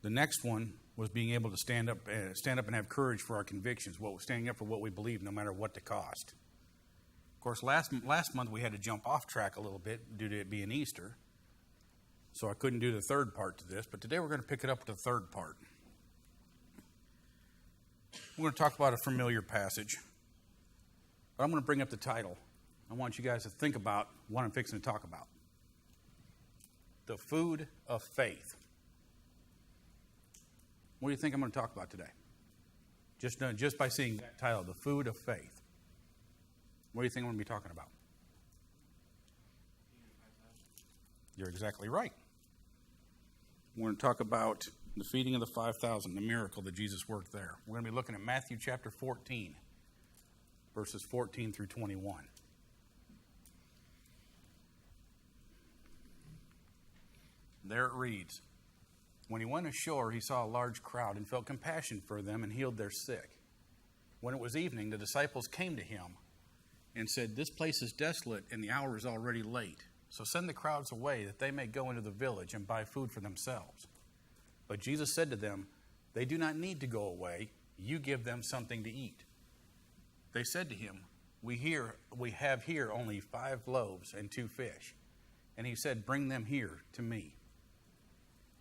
The next one was being able to stand up and have courage for our convictions, standing up for what we believe, no matter what the cost. Of course, last month we had to jump off track a little bit due to it being Easter, so I couldn't do the third part to this, but today we're going to pick it up with the third part. We're going to talk about a familiar passage, but I'm going to bring up the title. I want you guys to think about what I'm fixing to talk about. The food of faith. What do you think I'm going to talk about today? Just by seeing that title, the food of faith. What do you think I'm going to be talking about? You're exactly right. We're going to talk about the feeding of the 5,000, the miracle that Jesus worked there. We're going to be looking at Matthew chapter 14, verses 14 through 21. There it reads, "When he went ashore, he saw a large crowd and felt compassion for them and healed their sick. When it was evening, the disciples came to him and said, 'This place is desolate and the hour is already late. So send the crowds away that they may go into the village and buy food for themselves.' But Jesus said to them, 'They do not need to go away. You give them something to eat.' They said to him, 'We have here only 5 loaves and 2 fish.' And he said, 'Bring them here to me.'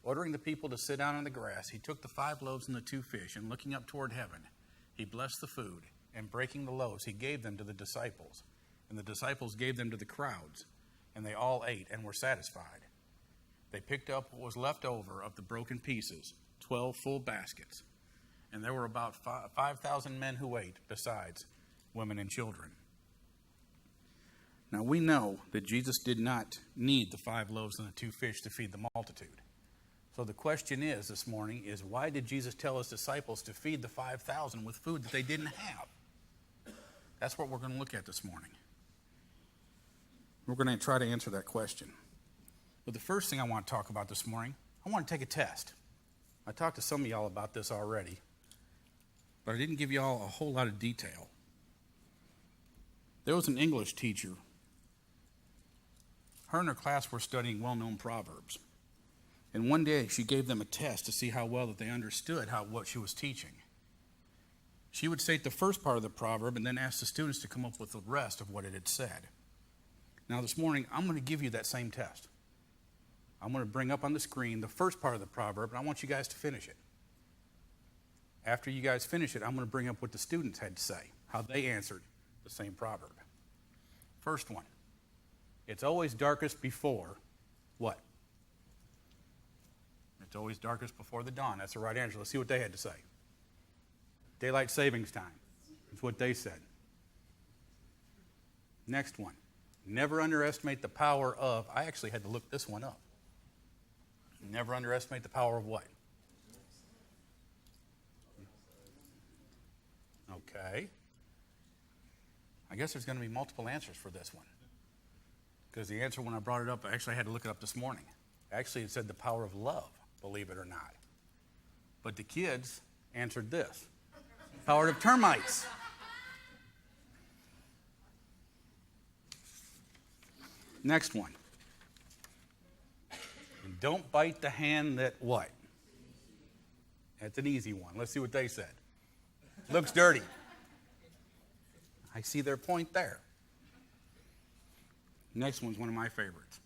Ordering the people to sit down on the grass, he took the 5 loaves and the 2 fish, and looking up toward heaven, he blessed the food, and breaking the loaves, he gave them to the disciples. And the disciples gave them to the crowds, and they all ate and were satisfied. They picked up what was left over of the broken pieces, 12 full baskets. And there were about 5,000 men who ate, besides women and children." Now we know that Jesus did not need the 5 loaves and the 2 fish to feed the multitude. So the question is this morning is, why did Jesus tell his disciples to feed the 5,000 with food that they didn't have? That's what we're going to look at this morning. We're going to try to answer that question. But the first thing I want to talk about this morning, I want to take a test. I talked to some of y'all about this already, but I didn't give y'all a whole lot of detail. There was an English teacher. Her and her class were studying well-known proverbs. And one day she gave them a test to see how well that they understood what she was teaching. She would state the first part of the proverb and then ask the students to come up with the rest of what it had said. Now this morning, I'm going to give you that same test. I'm going to bring up on the screen the first part of the proverb, and I want you guys to finish it. After you guys finish it, I'm going to bring up what the students had to say, how they answered the same proverb. First one. It's always darkest before what? It's always darkest before the dawn. That's the right answer. Let's see what they had to say. Daylight savings time. That's what they said. Next one. Never underestimate the power of, I actually had to look this one up. Never underestimate the power of what? Okay. I guess there's going to be multiple answers for this one. Because the answer when I brought it up, I had to look it up this morning. Actually, it said the power of love, believe it or not. But the kids answered this. Power of termites. Next one. And don't bite the hand that what? That's an easy one. Let's see what they said. Looks dirty. I see their point there. Next one's one of my favorites.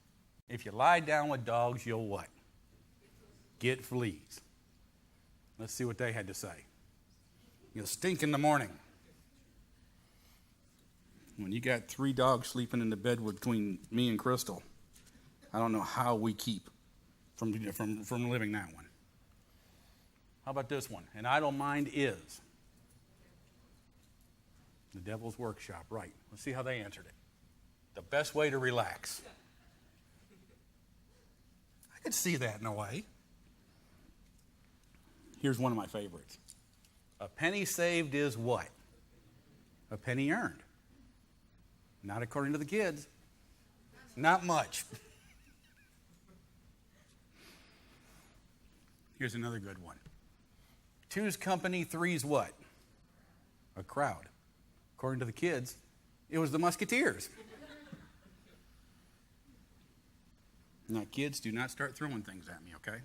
If you lie down with dogs, you'll what? Get fleas. Let's see what they had to say. You'll stink in the morning. When you got 3 dogs sleeping in the bed between me and Crystal, I don't know how we keep from living that one. How about this one? An idle mind is the devil's workshop. Right. Let's see how they answered it. The best way to relax. I could see that in a way. Here's one of my favorites. A penny saved is what? A penny earned. Not according to the kids. Not much. Here's another good one. 2's company, 3's what? A crowd. According to the kids, it was the Musketeers. Now, kids, do not start throwing things at me, okay?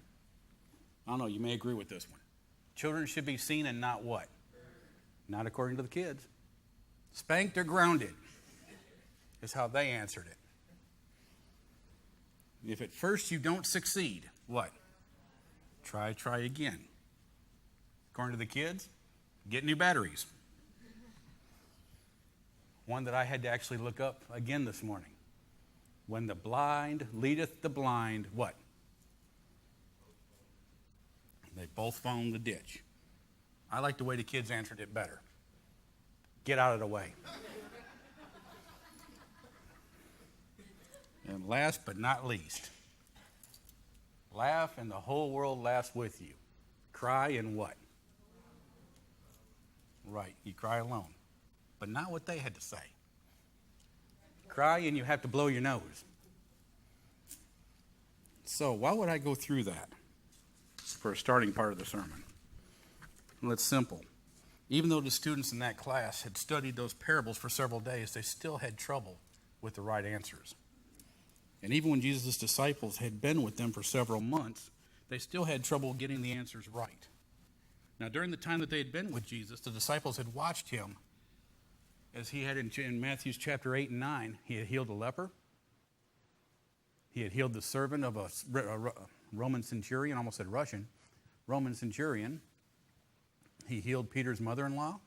I don't know, you may agree with this one. Children should be seen and not what? Not according to the kids. Spanked or grounded is how they answered it. If at first you don't succeed, what? Try again. According to the kids, get new batteries. One that I had to actually look up again this morning. When the blind leadeth the blind, what? They both fall in the ditch. I like the way the kids answered it better. Get out of the way. And last but not least, laugh and the whole world laughs with you. Cry and what? Right, you cry alone. But not what they had to say. Cry and you have to blow your nose. So why would I go through that for a starting part of the sermon? Well, it's simple. Even though the students in that class had studied those parables for several days, they still had trouble with the right answers. And even when Jesus' disciples had been with them for several months, they still had trouble getting the answers right. Now, during the time that they had been with Jesus, the disciples had watched him as he had in Matthew chapter 8 and 9. He had healed a leper. He had healed the servant of a Roman centurion, almost said Russian, Roman centurion. He healed Peter's mother-in-law.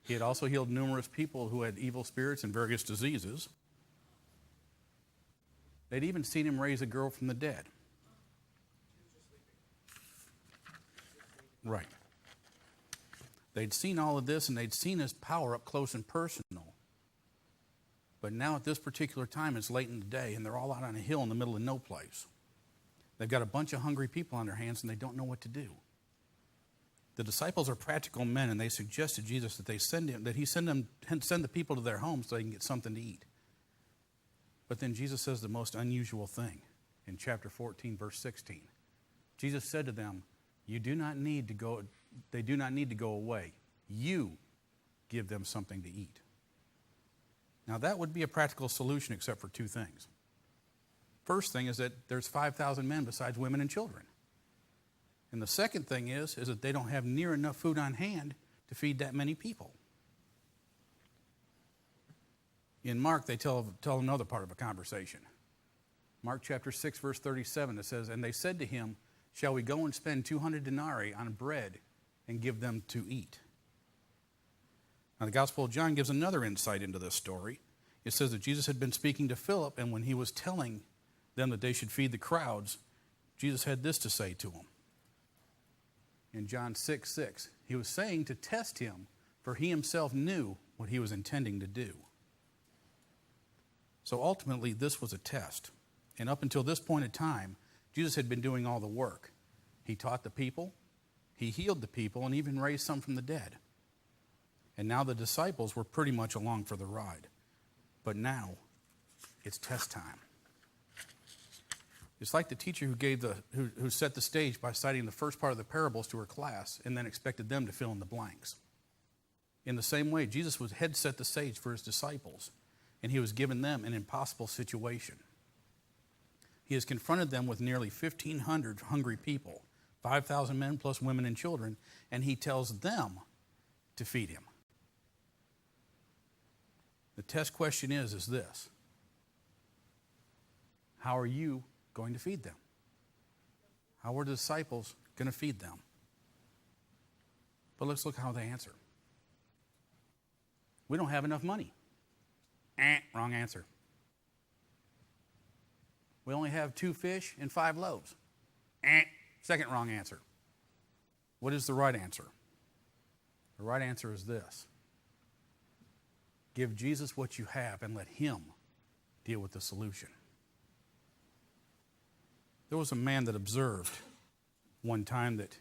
He had also healed numerous people who had evil spirits and various diseases. They'd even seen him raise a girl from the dead. Right. They'd seen all of this, and they'd seen his power up close and personal. But now at this particular time, it's late in the day, and they're all out on a hill in the middle of no place. They've got a bunch of hungry people on their hands, and they don't know what to do. The disciples are practical men, and they suggested Jesus that send the people to their homes so they can get something to eat. But then Jesus says the most unusual thing in chapter 14, verse 16. Jesus said to them, they do not need to go away. You give them something to eat. Now that would be a practical solution except for two things. First thing is that there's 5,000 men besides women and children. And the second thing is that they don't have near enough food on hand to feed that many people. In Mark, they tell another part of a conversation. Mark chapter 6, verse 37, it says, "And they said to him, shall we go and spend 200 denarii on bread and give them to eat?" Now, the Gospel of John gives another insight into this story. It says that Jesus had been speaking to Philip, and when he was telling them that they should feed the crowds, Jesus had this to say to them. In John 6:6, he was saying to test him, for he himself knew what he was intending to do. So ultimately, this was a test. And up until this point in time, Jesus had been doing all the work. He taught the people, he healed the people, and even raised some from the dead. And now the disciples were pretty much along for the ride. But now, it's test time. It's like the teacher who set the stage by citing the first part of the parables to her class and then expected them to fill in the blanks. In the same way, Jesus had set the stage for his disciples, and he was giving them an impossible situation. He has confronted them with nearly 1,500 hungry people, 5,000 men plus women and children, and he tells them to feed him. The test question is this: how are you going to feed them? How are the disciples going to feed them? But let's look how they answer. We don't have enough money. Wrong answer. We only have 2 fish and 5 loaves. Second wrong answer. What is the right answer? The right answer is this: give Jesus what you have and let him deal with the solution. There was a man that observed one time that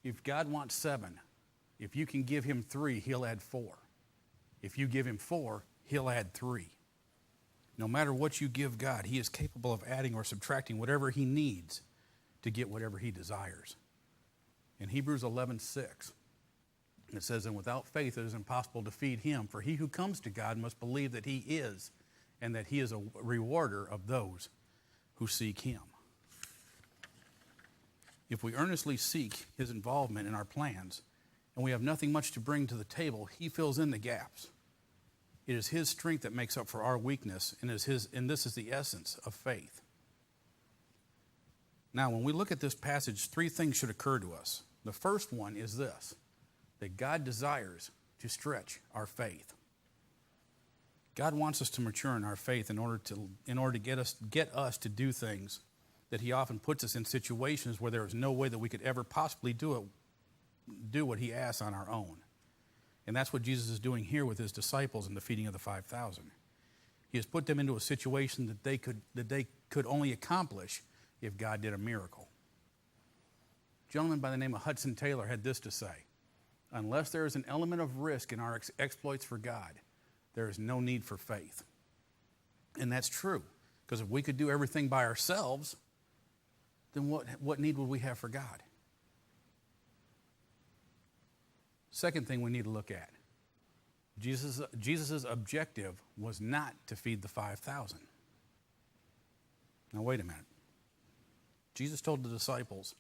if God wants 7, if you can give him 3, he'll add 4. If you give him 4, he'll add 3. No matter what you give God, he is capable of adding or subtracting whatever he needs to get whatever he desires. In Hebrews 11:6, it says, "And without faith it is impossible to feed him, for he who comes to God must believe that he is, and that he is a rewarder of those who seek him." If we earnestly seek his involvement in our plans, and we have nothing much to bring to the table, he fills in the gaps. It is his strength that makes up for our weakness, and this is the essence of faith. Now, when we look at this passage, three things should occur to us. The first one is this, that God desires to stretch our faith. God wants us to mature in our faith in order to get us to do things that he often puts us in situations where there is no way that we could ever possibly do what he asks on our own. And that's what Jesus is doing here with his disciples in the feeding of the 5,000. He has put them into a situation that they could only accomplish if God did a miracle. A gentleman by the name of Hudson Taylor had this to say, unless there is an element of risk in our exploits for God, there is no need for faith. And that's true, because if we could do everything by ourselves, then what need would we have for God? Second thing we need to look at, Jesus' objective was not to feed the 5,000. Now wait a minute. Jesus told the disciples,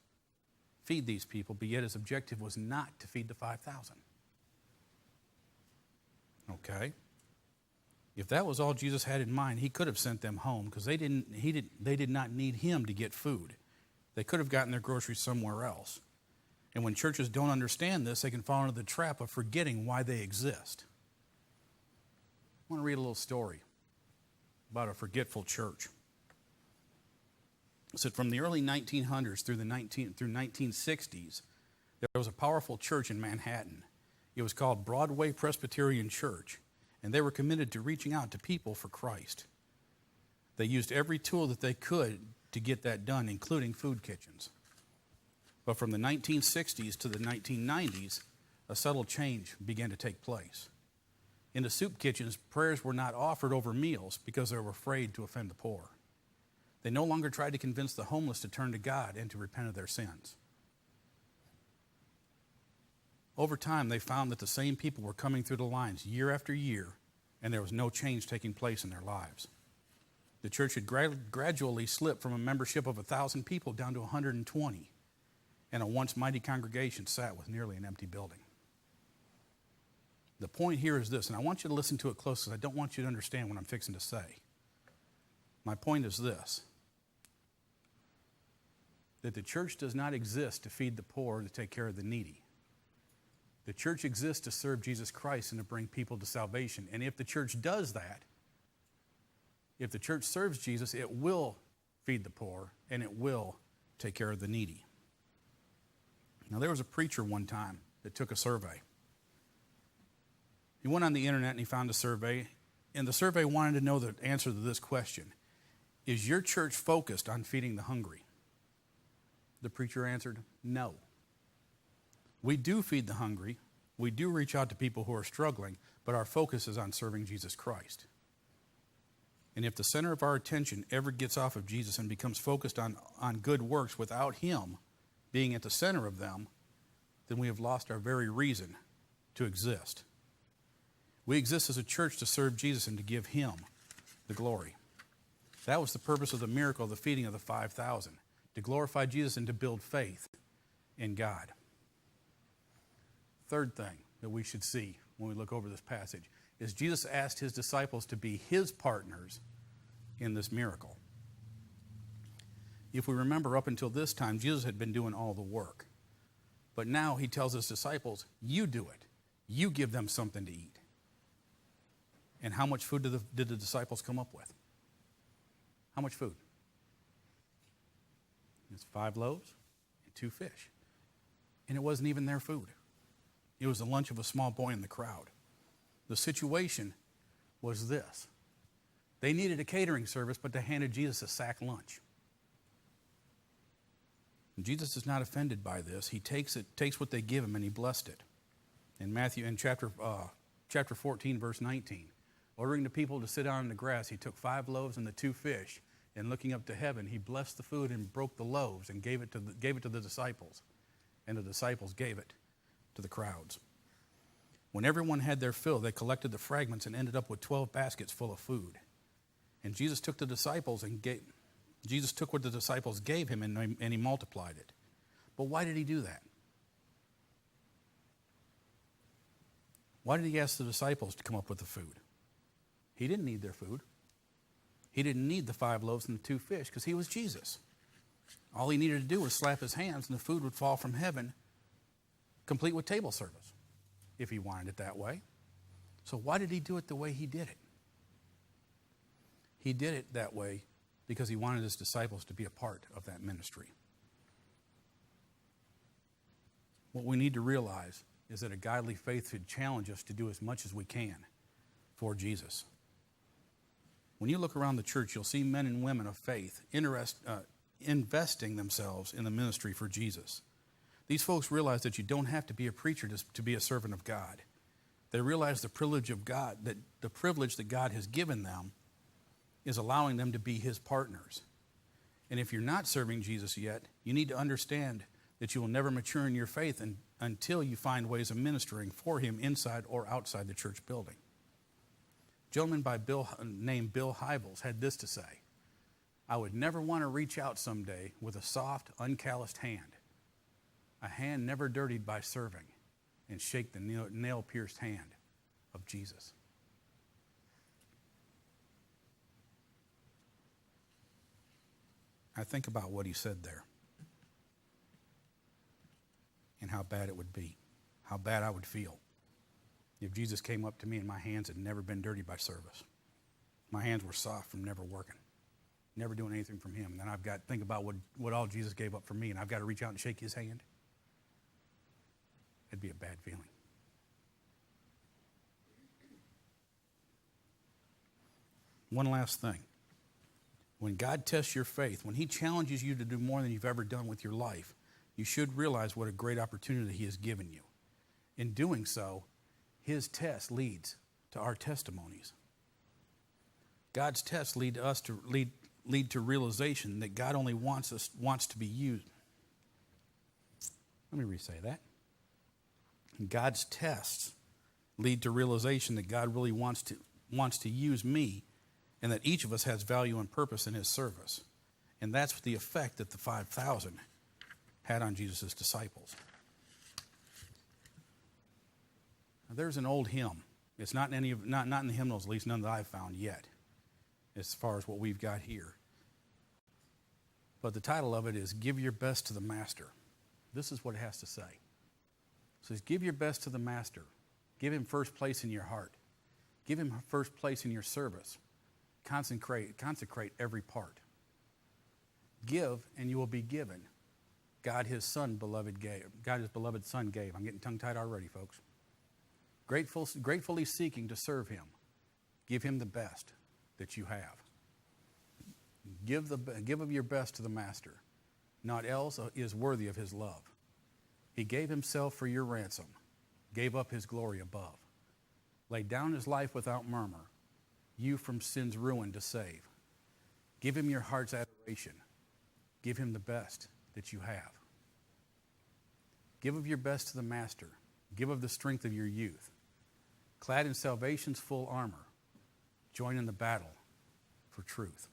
feed these people, but yet his objective was not to feed the 5,000. Okay. If that was all Jesus had in mind, he could have sent them home because they did not need him to get food. They could have gotten their groceries somewhere else. And when churches don't understand this, they can fall into the trap of forgetting why they exist. I want to read a little story about a forgetful church. It said from the early 1900s through 1960s, there was a powerful church in Manhattan. It was called Broadway Presbyterian Church, and they were committed to reaching out to people for Christ. They used every tool that they could to get that done, including food kitchens. But from the 1960s to the 1990s, a subtle change began to take place. In the soup kitchens, prayers were not offered over meals because they were afraid to offend the poor. They no longer tried to convince the homeless to turn to God and to repent of their sins. Over time, they found that the same people were coming through the lines year after year, and there was no change taking place in their lives. The church had gradually slipped from a membership of 1,000 people down to 120, and a once mighty congregation sat with nearly an empty building. The point here is this, and I want you to listen to it close because I don't want you to understand what I'm fixing to say. My point is this, that the church does not exist to feed the poor or to take care of the needy. The church exists to serve Jesus Christ and to bring people to salvation. And if the church does that, if the church serves Jesus, it will feed the poor and it will take care of the needy. Now, there was a preacher one time that took a survey. He went on the internet and he found a survey, and the survey wanted to know the answer to this question. Is your church focused on feeding the hungry? The preacher answered, no. We do feed the hungry. We do reach out to people who are struggling, but our focus is on serving Jesus Christ. And if the center of our attention ever gets off of Jesus and becomes focused on good works without him being at the center of them, then we have lost our very reason to exist. We exist as a church to serve Jesus and to give him the glory. That was the purpose of the miracle of the feeding of the 5,000, to glorify Jesus and to build faith in God. Third thing that we should see when we look over this passage is Jesus asked his disciples to be his partners in this miracle. If we remember, up until this time, Jesus had been doing all the work. But now he tells his disciples, you do it. You give them something to eat. And how much food did the disciples come up with? How much food? It's 5 loaves and 2 fish. And it wasn't even their food. It was the lunch of a small boy in the crowd. The situation was this. They needed a catering service, but they handed Jesus a sack lunch. And Jesus is not offended by this. He takes what they give him, and he blessed it. In chapter 14, verse 19, ordering the people to sit down in the grass, he took 5 loaves and the 2 fish, and looking up to heaven, he blessed the food and broke the loaves and gave it to the disciples, and the disciples gave it to the crowds. When everyone had their fill, they collected the fragments and ended up with 12 baskets full of food. And Jesus took what the disciples gave him, and he multiplied it. But why did he do that? Why did he ask the disciples to come up with the food? He didn't need their food. He didn't need the 5 loaves and the 2 fish because he was Jesus. All he needed to do was slap his hands and the food would fall from heaven, complete with table service, if he wanted it that way. So why did he do it the way he did it? He did it that way because he wanted his disciples to be a part of that ministry. What we need to realize is that a godly faith should challenge us to do as much as we can for Jesus. When you look around the church, you'll see men and women of faith investing themselves in the ministry for Jesus. These folks realize that you don't have to be a preacher to be a servant of God. They realize the privilege of God, that the privilege that God has given them is allowing them to be his partners. And if you're not serving Jesus yet, you need to understand that you will never mature in your faith until you find ways of ministering for him inside or outside the church building. A gentleman named Bill Hybels had this to say: I would never want to reach out someday with a soft, uncalloused hand, a hand never dirtied by serving, and shake the nail-pierced hand of Jesus. I think about what he said there and how bad it would be, how bad I would feel if Jesus came up to me and my hands had never been dirtied by service. My hands were soft from never working, never doing anything from him. And then I've got to think about what all Jesus gave up for me, and I've got to reach out and shake his hand. It'd be a bad feeling. One last thing. When God tests your faith, when he challenges you to do more than you've ever done with your life, you should realize what a great opportunity he has given you. In doing so, his test leads to our testimonies. God's tests lead to realization that God only wants to be used. Let me re-say that. God's tests lead to realization that God really wants to use me, and that each of us has value and purpose in his service. And that's the effect that the 5,000 had on Jesus' disciples. Now, there's an old hymn. It's not in the hymnals, at least none that I've found yet, as far as what we've got here. But the title of it is "Give Your Best to the Master." This is what it has to say. It says, give your best to the Master. Give him first place in your heart. Give him first place in your service. Consecrate every part. Give, and you will be given. God his beloved Son gave. I'm getting tongue-tied already, folks. Gratefully seeking to serve him. Give him the best that you have. Give of your best to the Master. Naught else is worthy of his love. He gave himself for your ransom, gave up his glory above, laid down his life without murmur, you from sin's ruin to save. Give him your heart's adoration. Give him the best that you have. Give of your best to the Master. Give of the strength of your youth. Clad in salvation's full armor, join in the battle for truth.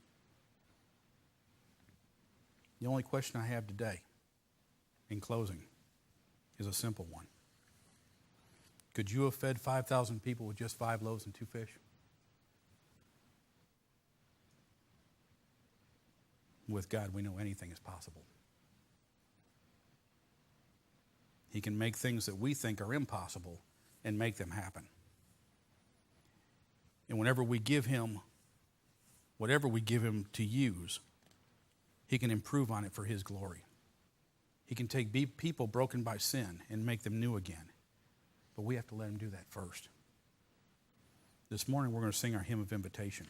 The only question I have today, in closing, is a simple one. Could you have fed 5,000 people with just 5 loaves and 2 fish? With God, we know anything is possible. He can make things that we think are impossible and make them happen. And whenever we give him, whatever we give him to use, he can improve on it for his glory. He can take people broken by sin and make them new again. But we have to let him do that first. This morning we're going to sing our hymn of invitation.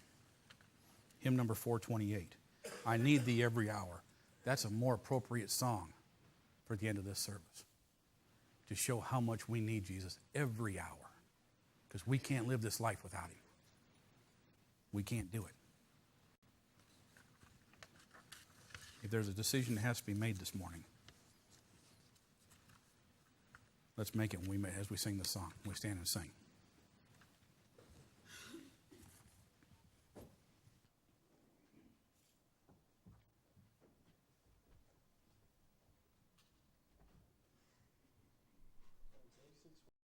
Hymn number 428. I need thee every hour. That's a more appropriate song for the end of this service, to show how much we need Jesus every hour, because we can't live this life without him. We can't do it. If there's a decision that has to be made this morning, let's make it as we sing this song. We stand and sing.